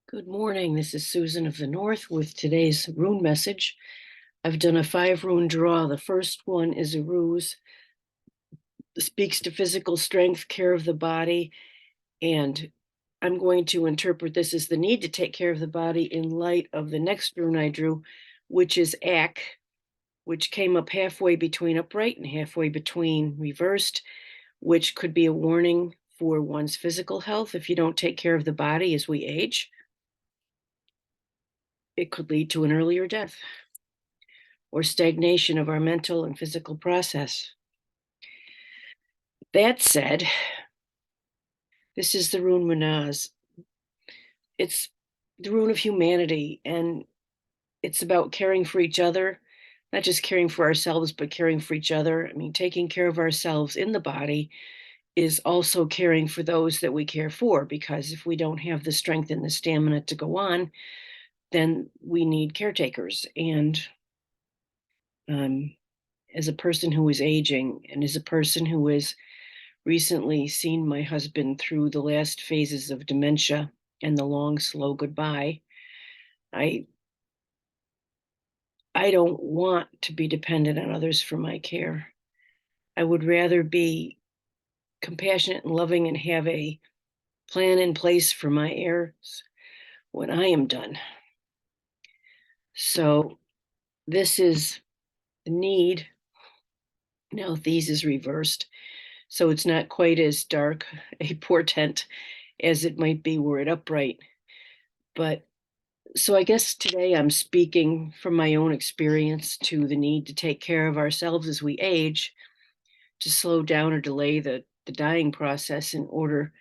Good morning. This is Susan of the North with today's rune message. I've done a 5 rune draw. The first one is a URUZ. It speaks to physical strength, care of the body, and I'm going to interpret this as the need to take care of the body in light of the next rune I drew, which is Ak, which came up halfway between upright and halfway between reversed, which could be a warning for one's physical health if you don't take care of the body as we age. It could lead to an earlier death or stagnation of our mental and physical process. That said, this is the rune MANNAZ. It's the rune of humanity, and it's about caring for each other, not just caring for ourselves, but caring for each other. I mean, taking care of ourselves in the body is also caring for those that we care for, because if we don't have the strength and the stamina to go on, then we need caretakers. And as a person who is aging, and as a person who is recently seen my husband through the last phases of dementia and the long, slow goodbye, I don't want to be dependent on others for my care. I would rather be compassionate and loving and have a plan in place for my heirs when I am done. So this is the need. NAUTHIZ is reversed, so it's not quite as dark a portent as it might be were it upright. But so I guess today I'm speaking from my own experience to the need to take care of ourselves as we age, to slow down or delay the dying process in order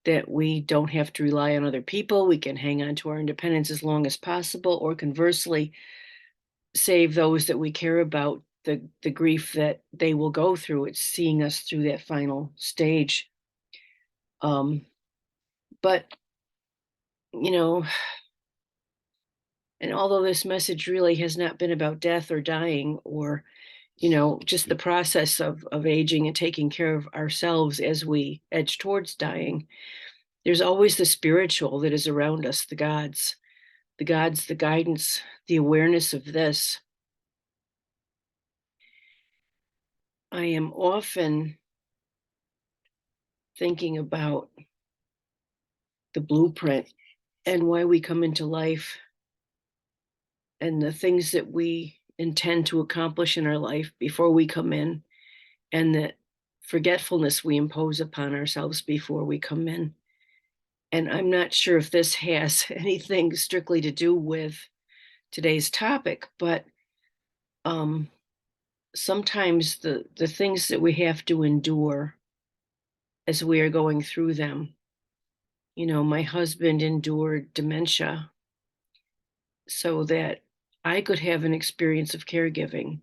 that we don't have to rely on other people. We can hang on to our independence as long as possible, or conversely, save those that we care about the grief that they will go through. It's seeing us through that final stage. But, you know, and although this message really has not been about death or dying or, just the process of aging and taking care of ourselves as we edge towards dying, there's always the spiritual that is around us, the gods, the guidance, the awareness of this. I am often thinking about the blueprint and why we come into life and the things that we intend to accomplish in our life before we come in, and the forgetfulness we impose upon ourselves before we come in. And I'm not sure if this has anything strictly to do with today's topic, but sometimes the things that we have to endure as we are going through them. My husband endured dementia so that I could have an experience of caregiving.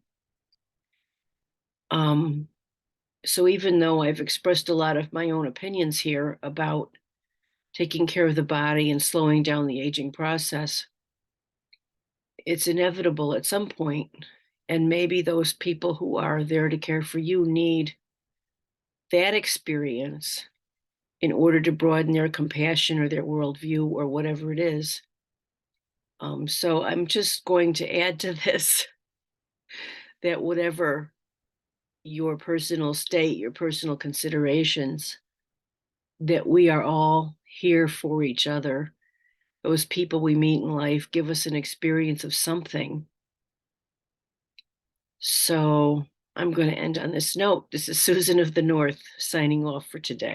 So even though I've expressed a lot of my own opinions here about taking care of the body and slowing down the aging process, it's inevitable at some point. And maybe those people who are there to care for you need that experience in order to broaden their compassion or their worldview or whatever it is. So I'm just going to add to this that whatever your personal state, your personal considerations, that we are all here for each other. Those people we meet in life give us an experience of something. So I'm going to end on this note. This is Susan of the North signing off for today.